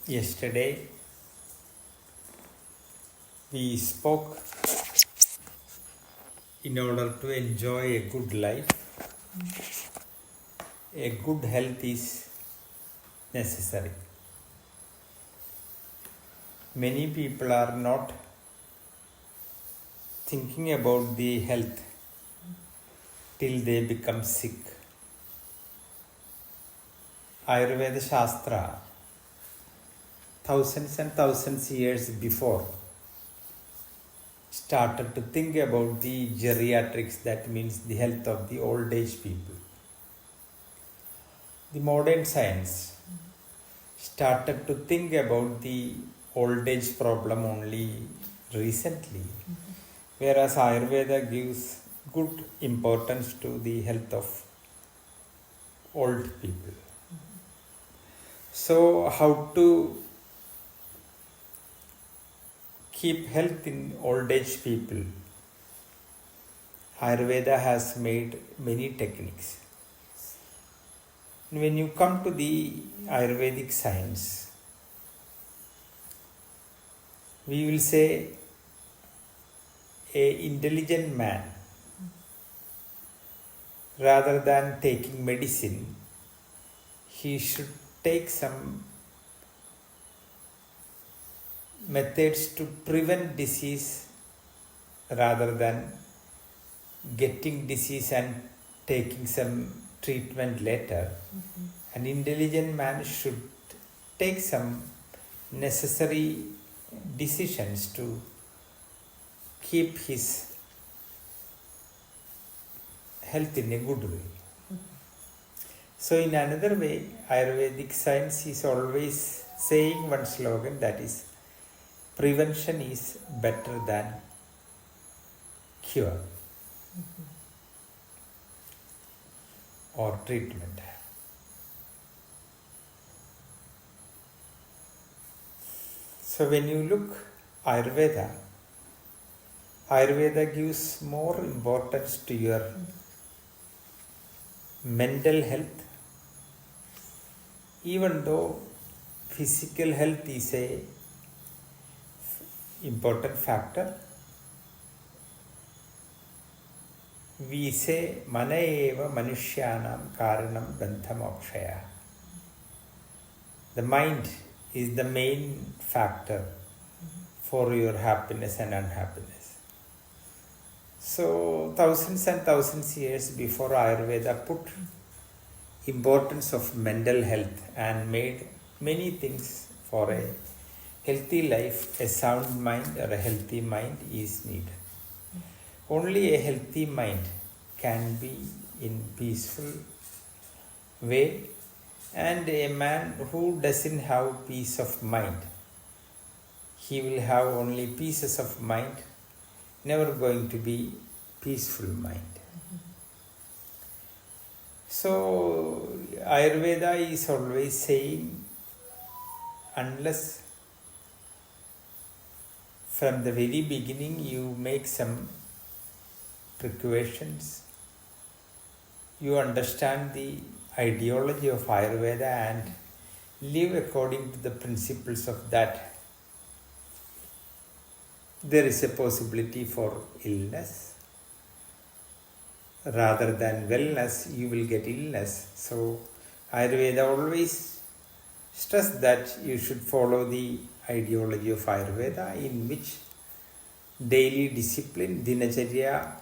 Yesterday we spoke in order to enjoy a good life, a good health is necessary. Many people are not thinking about the health till they become sick. Ayurveda Shastra, thousands and thousands years before, started to think about the geriatrics, that means the health of the old age people. The modern science started to think about the old age problem only recently, whereas Ayurveda gives good importance to the health of old people. So, how to keep health in old age people? Ayurveda has made many techniques. When you come to the Ayurvedic science, we will say a intelligent man, rather than taking medicine, he should take some methods to prevent disease rather than getting disease and taking some treatment later. An intelligent man should take some necessary decisions to keep his health in a good way. So in another way, Ayurvedic science is always saying one slogan, that is, prevention is better than cure or treatment. So when you look Ayurveda gives more importance to your mental health, even though physical health is a important factor. We say mana eva manushyanam karanam bandhamokshaya. The mind is the main factor for your happiness and unhappiness. So thousands and thousands years before, Ayurveda put importance of mental health and made many things for a healthy life. A sound mind or a healthy mind is needed. Only a healthy mind can be in peaceful way, and a man who doesn't have peace of mind, he will have only pieces of mind, never going to be peaceful mind. So Ayurveda is always saying, unless from the very beginning you make some precautions, you understand the ideology of Ayurveda and live according to the principles of that, there is a possibility for illness. Rather than wellness, you will get illness. So Ayurveda always stress that you should follow the ideology of Ayurveda, in which daily discipline, dinacharya,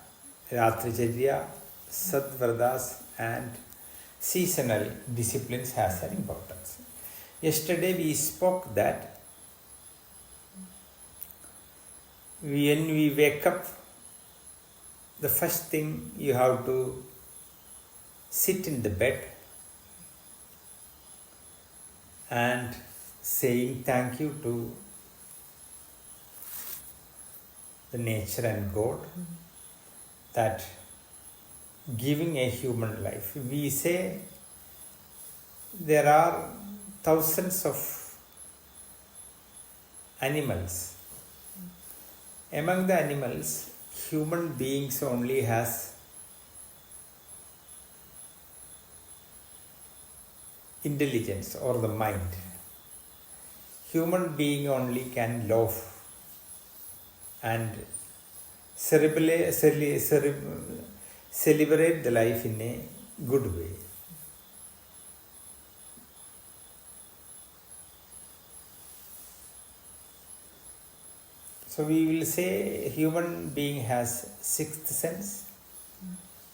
ratricharya, sadvradas and seasonal disciplines has an importance. Yesterday we spoke that when we wake up, the first thing you have to sit in the bed and saying thank you to the nature and God, that giving a human life. We say there are thousands of animals. Among the animals, human beings only has intelligence or the mind. human being only can love and celebrate the life in a good way. So we will say human being has sixth sense.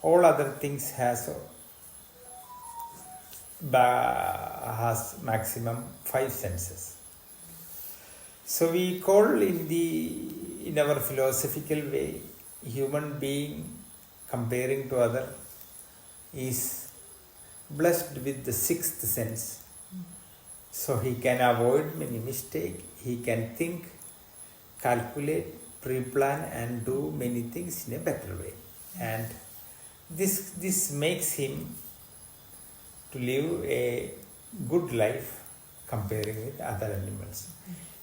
All other things has maximum 5 senses. So we call in our philosophical way, human being comparing to other is blessed with the sixth sense. So he can avoid many mistakes, he can think, calculate, pre-plan and do many things in a better way. And this makes him to live a good life comparing with other animals.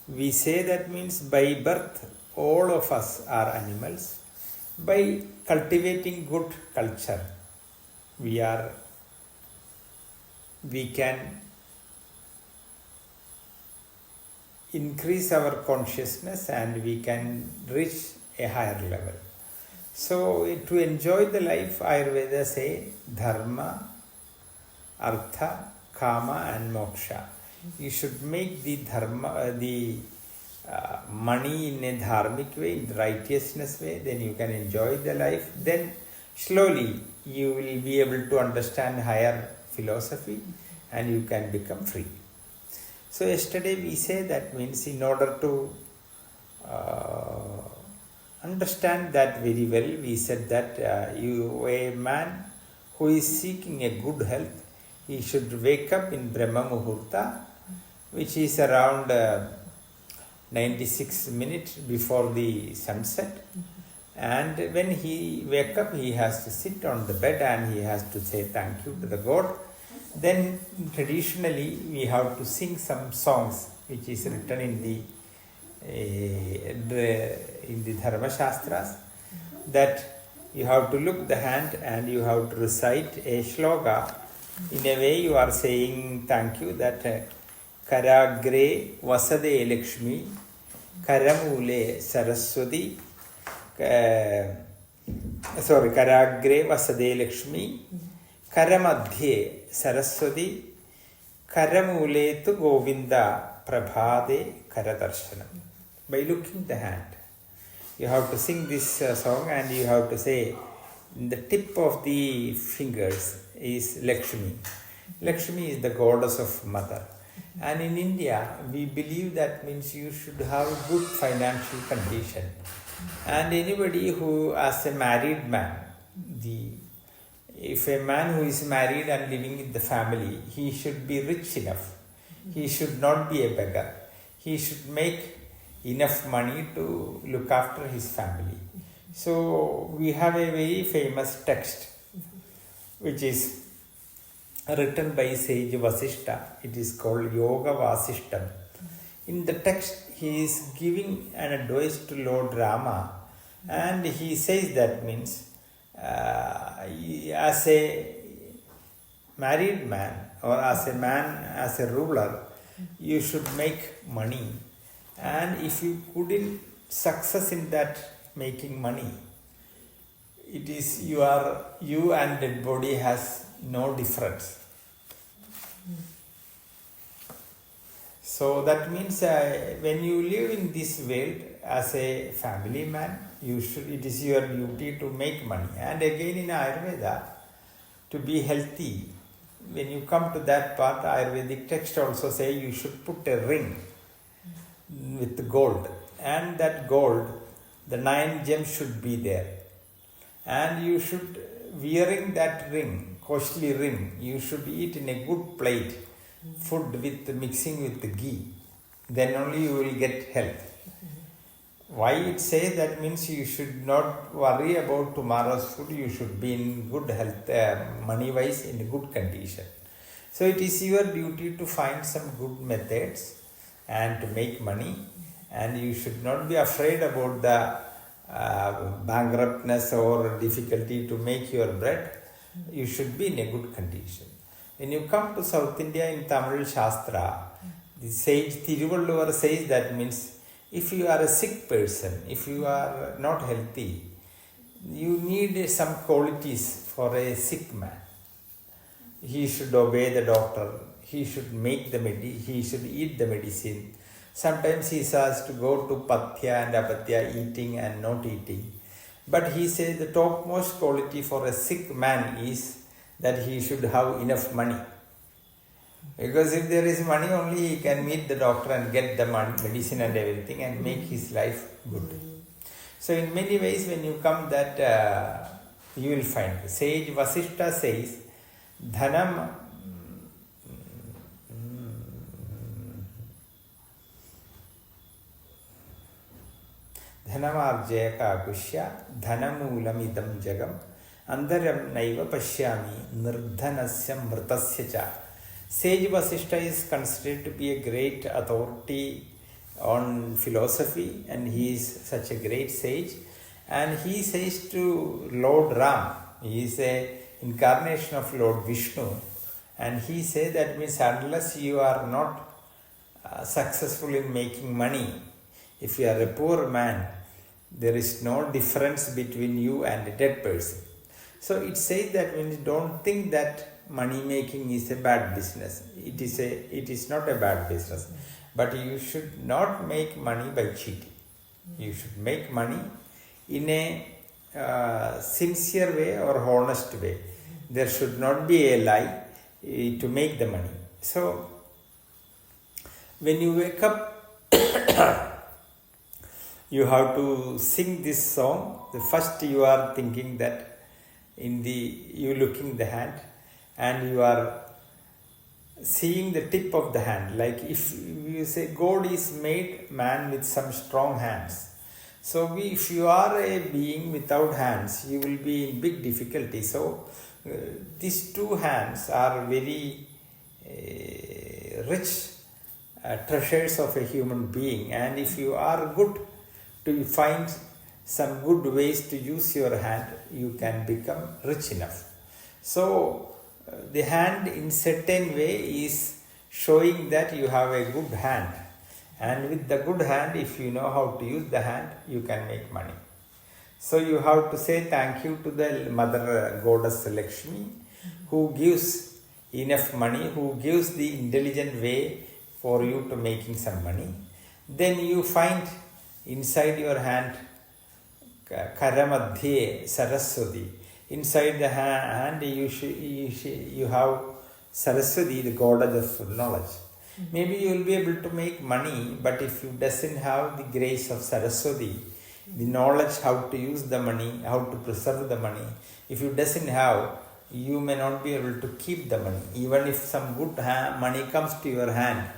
We say that means by birth all of us are animals. By cultivating good culture, we can increase our consciousness and we can reach a higher level. So to enjoy the life, Ayurveda say dharma, artha, kama and moksha. You should make the dharma, money in a dharmic way, in the righteousness way, then you can enjoy the life. Then slowly you will be able to understand higher philosophy and you can become free. So yesterday we say that means in order to understand that very well, we said that a man who is seeking a good health, he should wake up in Brahma Muhurta, which is around 96 minutes before the sunset. And when he wake up, he has to sit on the bed and he has to say thank you to the God. Then traditionally we have to sing some songs which is written in the Dharma Shastras, that you have to look the hand and you have to recite a shloka. In a way you are saying thank you, that Karagre Vasade Lakshmi, Karamule Saraswati, Karagre Vasade Lakshmi, Karamadhye Saraswati, Karamule tu Govinda Prabhade Karadarshanam. By looking the hand, you have to sing this song and you have to say, in the tip of the fingers is Lakshmi. Lakshmi is the goddess of mother. And in India, we believe that means you should have good financial condition. And anybody who, as a married man, if a man who is married and living in the family, he should be rich enough. He should not be a beggar. He should make enough money to look after his family. So we have a very famous text which is written by sage Vasishta. It is called Yoga Vasishtam. In the text, he is giving an advice to Lord Rama, and he says that means as a married man or as a ruler, you should make money. And if you couldn't success in that making money, it is you and dead body has no difference. So that means when you live in this world as a family man, it is your duty to make money. And again in Ayurveda, to be healthy, when you come to that part, Ayurvedic text also say you should put a ring with gold, and that gold, the 9 gems should be there, and you should, wearing that ring, costly ring, you should eat in a good plate, food with mixing with the ghee, then only you will get health. Why it says that means you should not worry about tomorrow's food, you should be in good health, money wise in a good condition. So it is your duty to find some good methods and to make money, and you should not be afraid about the bankruptness or difficulty to make your bread. You should be in a good condition. When you come to South India in Tamil Shastra, The sage Thiruvalluvar says that means if you are a sick person, if you are not healthy, you need some qualities for a sick man. He should obey the doctor. He should he should eat the medicine. Sometimes he says to go to pathya and apatya, eating and not eating. But he says the topmost quality for a sick man is that he should have enough money. Because if there is money only, he can meet the doctor and get the medicine and everything and make his life good. So in many ways when you come that you will find. Sage Vasishta says, Dhanam Dhanamarjaya kakushya dhanamulam idam jagam andaram naiva pashyami nirdhanasya mritasya cha. Sage Vasishta is considered to be a great authority on philosophy, and he is such a great sage. And he says to Lord Ram, he is a incarnation of Lord Vishnu, and he says that means unless you are not successful in making money, if you are a poor man, there is no difference between you and a dead person. So it says that when you don't think that money making is a bad business, it is not a bad business, but you should not make money by cheating. You should make money in a sincere way or honest way. There should not be a lie to make the money. So when you wake up, you have to sing this song. The first you are thinking that you looking the hand and you are seeing the tip of the hand. Like if you say God is made man with some strong hands. So if you are a being without hands, you will be in big difficulty. So these two hands are very rich treasures of a human being. And if you are good to find some good ways to use your hand, you can become rich enough. So the hand in certain way is showing that you have a good hand. And with the good hand, if you know how to use the hand, you can make money. So you have to say thank you to the mother goddess Lakshmi, who gives enough money, who gives the intelligent way for you to making some money. Then you find inside your hand Karamadhye Saraswati. Inside the hand you have Saraswati, the goddess of knowledge. Maybe you will be able to make money, but if you doesn't have the grace of Saraswati, the knowledge how to use the money, how to preserve the money, if you doesn't have, you may not be able to keep the money. Even if some good money comes to your hand,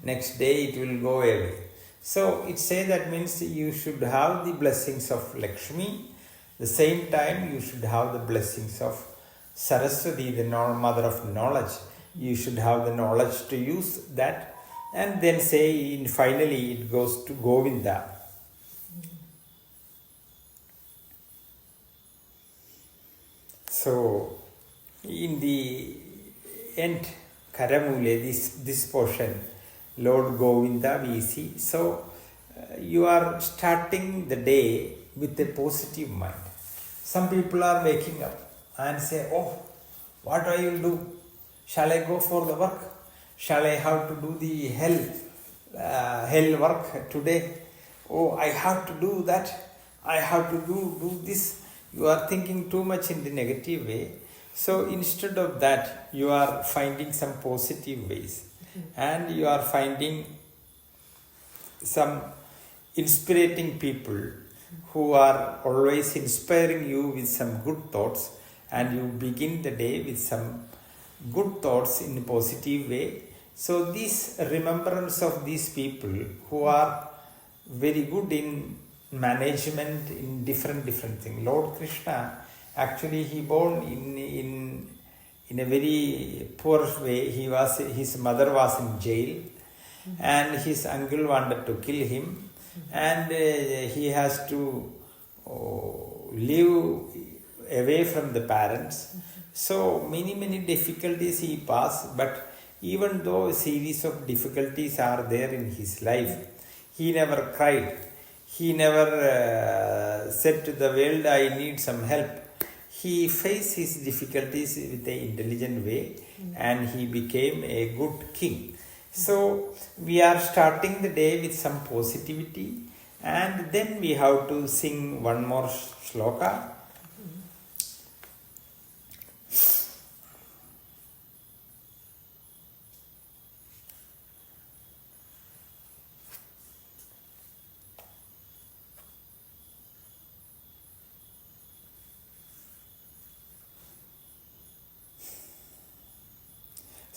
next day it will go away. So it says that means you should have the blessings of Lakshmi. The same time you should have the blessings of Saraswati, the mother of knowledge. You should have the knowledge to use that, and then say finally it goes to Govinda. So in the end, Karamule, this portion, Lord Govinda we see. So you are starting the day with a positive mind. Some people are waking up and say, oh, what I will do? Shall I go for the work? Shall I have to do the hell work today? Oh, I have to do that. I have to do this. You are thinking too much in the negative way. So instead of that, you are finding some positive ways. And you are finding some inspiring people who are always inspiring you with some good thoughts, and you begin the day with some good thoughts in a positive way. So this remembrance of these people who are very good in management in different things. Lord Krishna, actually he born in a very poor way. His mother was in jail, and his uncle wanted to kill him, and he has to live away from the parents. So many difficulties he passed, but even though a series of difficulties are there in his life, he never cried. He never said to the world, I need some help. He faced his difficulties with an intelligent way and he became a good king. So we are starting the day with some positivity, and then we have to sing one more shloka.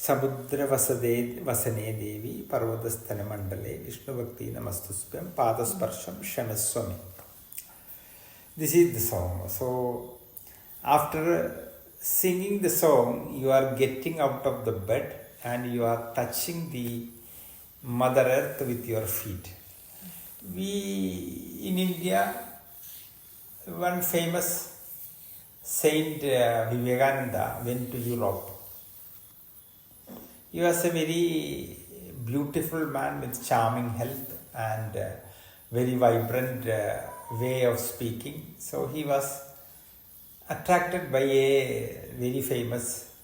Samudra vasane devi parvadasthana mandale Vishnu bhakti namastuspyam padasparsham shamaswami. This is the song. So after singing the song, you are getting out of the bed and you are touching the Mother Earth with your feet. We in India, one famous Saint Vivekananda went to Europe. He was a very beautiful man with charming health and very vibrant way of speaking. So he was attracted by a very famous,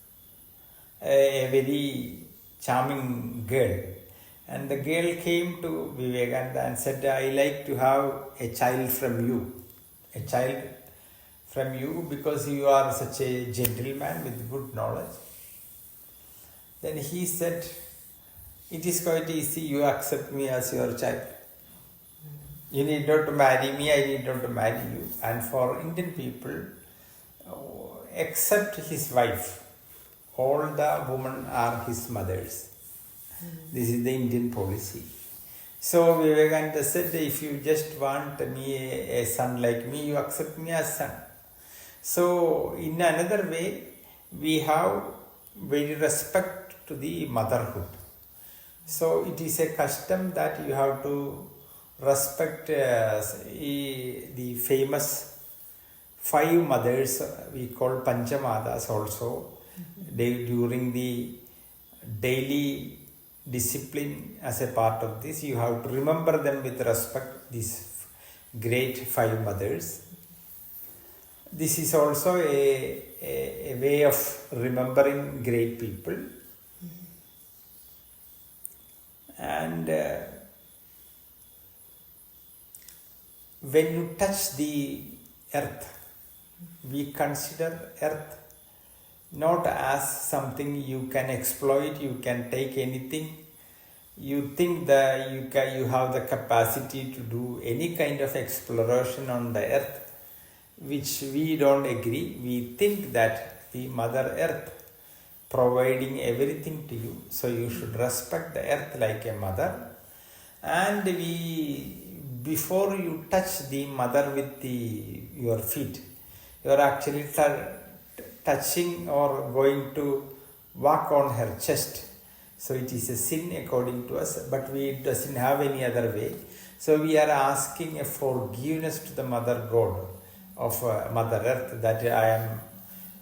a very charming girl. And the girl came to Vivekananda and said, I like to have a child from you. A child from you because you are such a gentleman with good knowledge. Then he said, it is quite easy, you accept me as your child. You need not to marry me, I need not to marry you. And for Indian people, except his wife, all the women are his mothers. This is the Indian policy. So Vivekananda said, if you just want me a son like me, you accept me as son. So in another way, we have very respect to the motherhood. So it is a custom that you have to respect the famous 5 mothers, we call Panchamadas also. During the daily discipline as a part of this, you have to remember them with respect, these great 5 mothers. This is also a way of remembering great people. And when you touch the earth, we consider earth not as something you can exploit, you can take anything. You think that you have the capacity to do any kind of exploration on the earth, which we don't agree. We think that the Mother Earth providing everything to you, so you should respect the earth like a mother. And before you touch the mother with your feet, you are actually touching or going to walk on her chest. So it is a sin according to us, but we doesn't have any other way. So we are asking a forgiveness to the Mother God of Mother Earth, that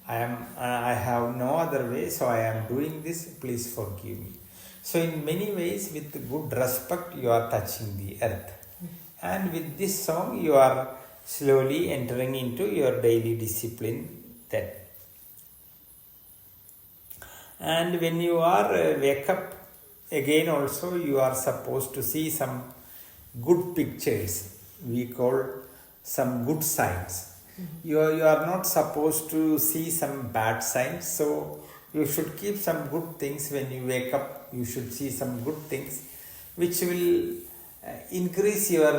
I have no other way, so I am doing this, please forgive me. So in many ways, with good respect, you are touching the earth. And with this song, you are slowly entering into your daily discipline then. And when you are wake up, again also you are supposed to see some good pictures. We call some good signs. You are not supposed to see some bad signs. So you should keep some good things when you wake up. You should see some good things which will increase your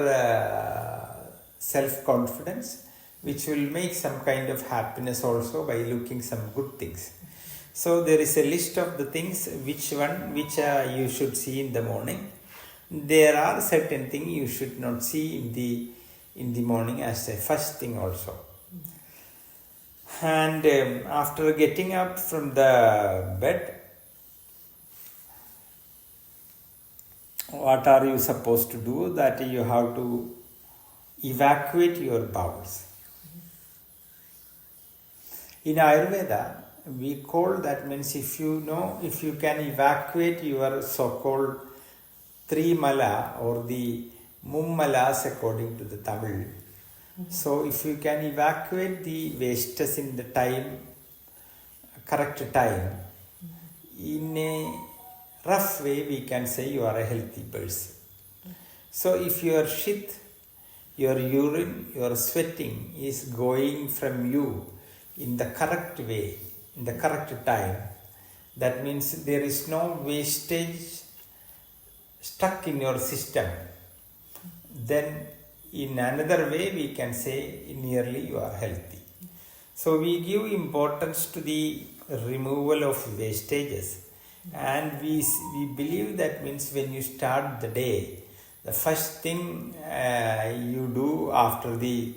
self-confidence, which will make some kind of happiness also by looking some good things. So there is a list of the things which you should see in the morning. There are certain things you should not see in the morning as a first thing also. And after getting up from the bed, what are you supposed to do? That you have to evacuate your bowels. In Ayurveda, we call that means if you can evacuate your so-called three mala or the mummalas according to the Tamil. So if you can evacuate the wastes in the correct time, in a rough way we can say you are a healthy person. So if your shit, your urine, your sweating is going from you in the correct way, in the correct time, that means there is no wastage stuck in your system, then in another way we can say nearly you are healthy. So we give importance to the removal of wastages, and we believe that means when you start the day, the first thing you do after the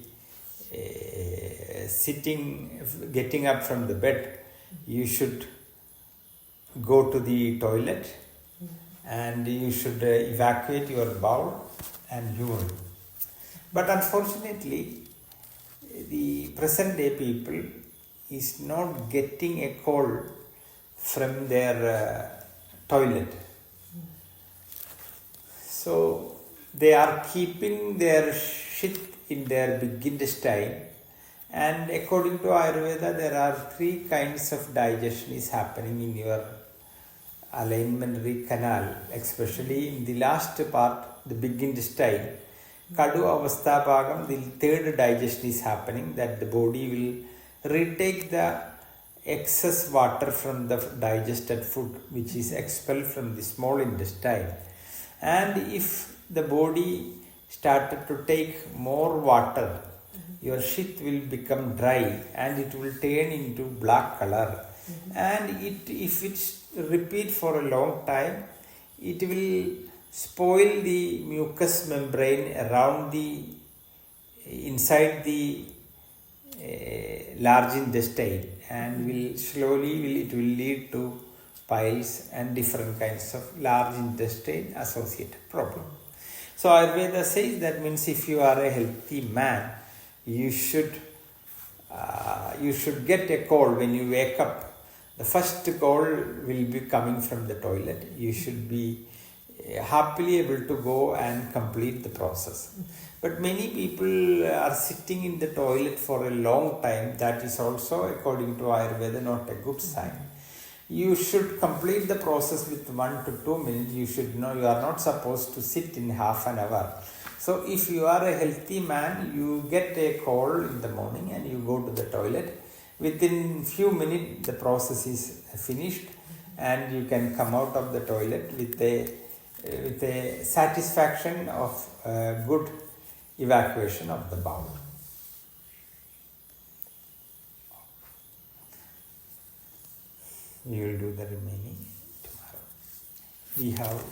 getting up from the bed, you should go to the toilet and you should evacuate your bowel and urine. But unfortunately, the present day people is not getting a call from their toilet. So they are keeping their shit in their big intestine, and according to Ayurveda there are three kinds of digestion is happening in your alimentary canal, especially in the last part, the big intestine. Kadu Avastha Bhagam, the third digestion is happening, that the body will retake the excess water from the digested food which is expelled from the small intestine. And if the body started to take more water, your shit will become dry and it will turn into black color. And if it's repeat for a long time, it will spoil the mucous membrane around the inside the large intestine, and it will lead to piles and different kinds of large intestine associated problem. So Ayurveda says that means if you are a healthy man, you should get a call when you wake up. The first call will be coming from the toilet. You should be happily able to go and complete the process. But many people are sitting in the toilet for a long time. That is also, according to Ayurveda, not a good sign. You should complete the process with 1 to 2 minutes. You should know you are not supposed to sit in half an hour. So if you are a healthy man, you get a call in the morning and you go to the toilet. Within few minutes the process is finished and you can come out of the toilet with a satisfaction of good evacuation of the bowel. We will do the remaining tomorrow. We have